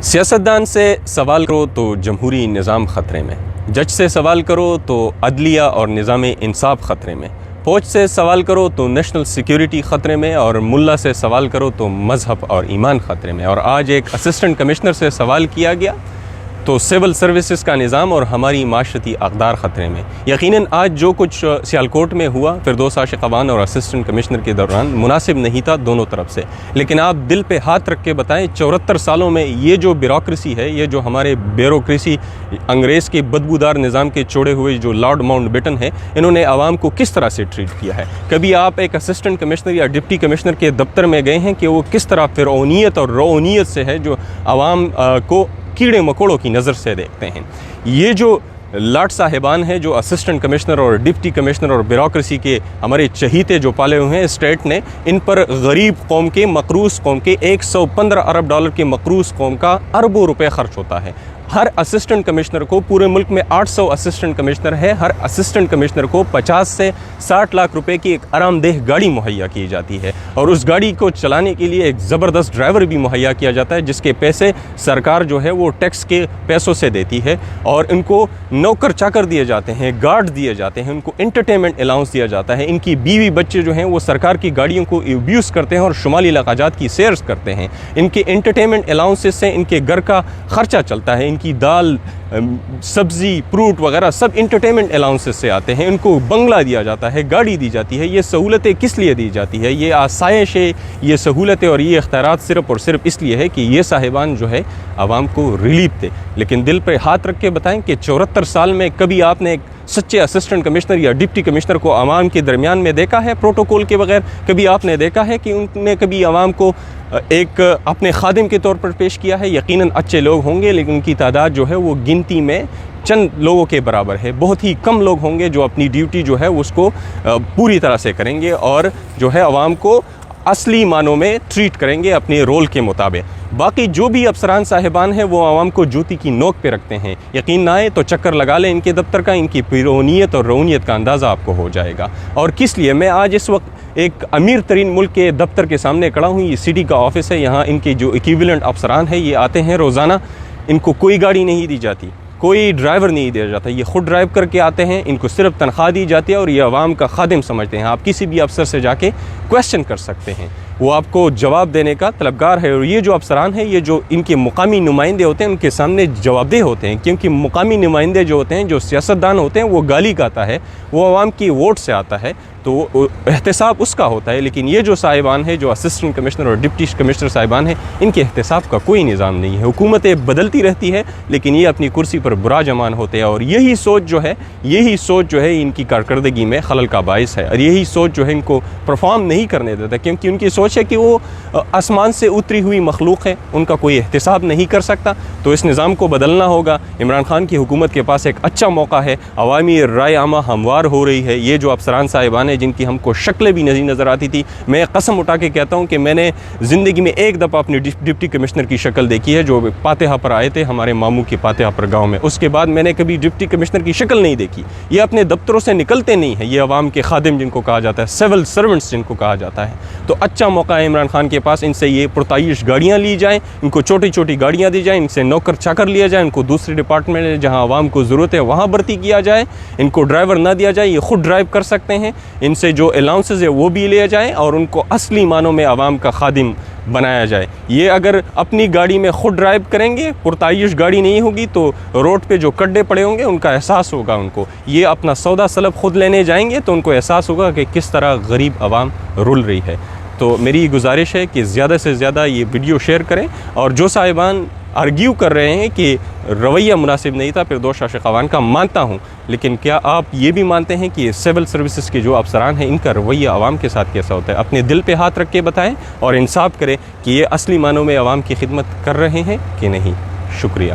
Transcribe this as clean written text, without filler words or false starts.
سیاستدان سے سوال کرو تو جمہوری نظام خطرے میں، جج سے سوال کرو تو عدلیہ اور نظام انصاف خطرے میں، فوج سے سوال کرو تو نیشنل سیکیورٹی خطرے میں، اور ملا سے سوال کرو تو مذہب اور ایمان خطرے میں۔ اور آج ایک اسسٹنٹ کمشنر سے سوال کیا گیا تو سول سروسز کا نظام اور ہماری معاشرتی اقدار خطرے میں۔ یقیناً آج جو کچھ سیالکوٹ میں ہوا فردوس عاشق اوان اور اسسٹنٹ کمشنر کے دوران مناسب نہیں تھا دونوں طرف سے، لیکن آپ دل پہ ہاتھ رکھ کے بتائیں 74 سالوں میں یہ جو بیوروکریسی ہے، یہ جو ہمارے بیوروکریسی انگریز کے بدبودار نظام کے چھوڑے ہوئے جو لارڈ ماؤنٹ بیٹن ہے، انہوں نے عوام کو کس طرح سے ٹریٹ کیا ہے؟ کبھی آپ ایک اسسٹنٹ کمشنر یا ڈپٹی کمشنر کے دفتر میں گئے ہیں کہ وہ کس طرح فرعونیت اور رعونیت سے ہے، جو عوام کو کیڑے مکوڑوں کی نظر سے دیکھتے ہیں؟ یہ جو لاٹ صاحبان ہیں، جو اسسٹنٹ کمشنر اور ڈپٹی کمشنر اور بیوروکریسی کے ہمارے چہیتے جو پالے ہوئے ہیں اسٹیٹ نے، ان پر غریب قوم کے، مقروض قوم کے $115 ارب کے مقروض قوم کا اربوں روپے خرچ ہوتا ہے۔ ہر اسسٹنٹ کمشنر کو، پورے ملک میں 800 اسسٹنٹ کمشنر ہے، ہر اسسٹنٹ کمشنر کو 50 سے 60 لاکھ روپے کی ایک آرام دہ گاڑی مہیا کی جاتی ہے، اور اس گاڑی کو چلانے کے لیے ایک زبردست ڈرائیور بھی مہیا کیا جاتا ہے، جس کے پیسے سرکار جو ہے وہ ٹیکس کے پیسوں سے دیتی ہے، اور ان کو نوکر چاکر دیے جاتے ہیں، گارڈ دیے جاتے ہیں، ان کو انٹرٹینمنٹ الاؤنس دیا جاتا ہے۔ ان کی بیوی بچے جو ہیں وہ سرکار کی گاڑیوں کو ایبیوز کرتے ہیں اور شمالی علاقہ جات کی سیرز کرتے ہیں۔ ان کے انٹرٹینمنٹ الاؤنسز سے ان کے گھر کا خرچہ چلتا ہے، ان کی دال، سبزی، فروٹ وغیرہ سب انٹرٹینمنٹ الاؤنسز سے آتے ہیں۔ ان کو بنگلہ دیا جاتا ہے، گاڑی دی جاتی ہے۔ یہ سہولتیں کس لیے دی جاتی ہے؟ یہ آسائش ہے، یہ سہولتیں اور یہ اختیارات صرف اور صرف اس لیے ہے کہ یہ صاحبان جو ہے عوام کو ریلیف دے۔ لیکن دل پہ ہاتھ رکھ کے بتائیں کہ 74 سال میں کبھی آپ نے ایک سچے اسسٹنٹ کمشنر یا ڈپٹی کمشنر کو عوام کے درمیان میں دیکھا ہے پروٹوکول کے بغیر؟ کبھی آپ نے دیکھا ہے کہ ان نے کبھی عوام کو ایک اپنے خادم کے طور پر پیش کیا ہے؟ یقیناً اچھے لوگ ہوں گے، لیکن ان کی تعداد جو ہے وہ گنتی میں چند لوگوں کے برابر ہے۔ بہت ہی کم لوگ ہوں گے جو اپنی ڈیوٹی جو ہے اس کو پوری طرح سے کریں گے اور جو ہے عوام کو اصلی معنوں میں ٹریٹ کریں گے اپنے رول کے مطابق۔ باقی جو بھی افسران صاحبان ہیں وہ عوام کو جوتی کی نوک پہ رکھتے ہیں۔ یقین نہ آئے تو چکر لگا لیں ان کے دفتر کا، ان کی فرعونیت اور رعونیت کا اندازہ آپ کو ہو جائے گا۔ اور کس لیے میں آج اس وقت ایک امیر ترین ملک کے دفتر کے سامنے کھڑا ہوں، یہ سٹی کا آفس ہے، یہاں ان کے جو ایکویولنٹ افسران ہیں یہ آتے ہیں روزانہ، ان کو کوئی گاڑی نہیں دی جاتی، کوئی ڈرائیور نہیں دیا جاتا، یہ خود ڈرائیو کر کے آتے ہیں، ان کو صرف تنخواہ دی جاتی ہے اور یہ عوام کا خادم سمجھتے ہیں۔ آپ کسی بھی افسر سے جا کے کویسچن کر سکتے ہیں، وہ آپ کو جواب دینے کا طلبگار ہے۔ اور یہ جو افسران ہیں، یہ جو ان کے مقامی نمائندے ہوتے ہیں، ان کے سامنے جواب دہ ہوتے ہیں، کیونکہ مقامی نمائندے جو ہوتے ہیں، جو سیاستدان ہوتے ہیں، وہ گالی گاتا ہے، وہ عوام کی ووٹ سے آتا ہے، تو احتساب اس کا ہوتا ہے۔ لیکن یہ جو صاحبان ہیں، جو اسسٹنٹ کمشنر اور ڈپٹی کمشنر صاحبان ہیں، ان کے احتساب کا کوئی نظام نہیں ہے۔ حکومتیں بدلتی رہتی ہے لیکن یہ اپنی کرسی پر براجمان ہوتے ہیں، اور یہی سوچ جو ہے ان کی کارکردگی میں خلل کا باعث ہے، اور یہی سوچ جو ہے ان کو پرفارم نہیں کرنے دیتا، کیونکہ ان کی سوچ ہے کہ وہ آسمان سے اتری ہوئی مخلوق ہے، ان کا کوئی احتساب نہیں کر سکتا۔ تو اس نظام کو بدلنا ہوگا۔ عمران خان کی حکومت کے پاس ایک اچھا موقع ہے، عوامی رائے عامہ ہموار ہو رہی ہے۔ یہ جو افسران صاحبان ہیں جن کی ہم کو شکلیں بھی نہیں نظر آتی تھی، میں قسم اٹھا کے کہتا ہوں کہ میں نے زندگی میں ایک دفعہ اپنی ڈپٹی کمشنر کی شکل دیکھی ہے، جو پاتہا پر آئے تھے ہمارے ماموں کے پاتہا پر گاؤں میں۔ اس کے بعد میں نے کبھی ڈپٹی کمشنر کی شکل نہیں دیکھی۔ یہ اپنے دفتروں سے نکلتے نہیں ہیں، یہ عوام کے خادم جن کو کہا جاتا ہے، سول سرونٹس جن کو کہا جاتا ہے۔ تو اچھا موقع ہے عمران خان کے پاس، ان سے یہ پرتعیش گاڑیاں لی جائیں، ان کو چھوٹی چھوٹی گاڑیاں دی جائیں، ان سے نوکر چاکر لیا جائے، ان کو دوسرے ڈپارٹمنٹ میں جہاں عوام کو ضرورت ہے وہاں بھرتی کیا جائے، ان کو ڈرائیور نہ دیا جائے، یہ خود ڈرائیو کر سکتے ہیں، ان سے جو الاؤنسز ہے وہ بھی لیا جائیں، اور ان کو اصلی معنوں میں عوام کا خادم بنایا جائے۔ یہ اگر اپنی گاڑی میں خود ڈرائیو کریں گے، پرتعیش گاڑی نہیں ہوگی، تو روڈ پہ جو کڈے پڑے ہوں گے ان کا احساس ہوگا ان کو۔ یہ اپنا سودا سلب خود لینے جائیں گے تو ان کو احساس ہوگا کہ کس طرح غریب عوام رول رہی ہے۔ تو میری گزارش ہے کہ زیادہ سے زیادہ یہ ویڈیو شیئر کریں، اور جو صاحبان آرگیو کر رہے ہیں کہ رویہ مناسب نہیں تھا فردوس عاشق اوان کا، مانتا ہوں، لیکن کیا آپ یہ بھی مانتے ہیں کہ سول سروسز کے جو افسران ہیں ان کا رویہ عوام کے ساتھ کیسا ہوتا ہے؟ اپنے دل پہ ہاتھ رکھ کے بتائیں اور انصاف کریں کہ یہ اصلی معنوں میں عوام کی خدمت کر رہے ہیں کہ نہیں۔ شکریہ۔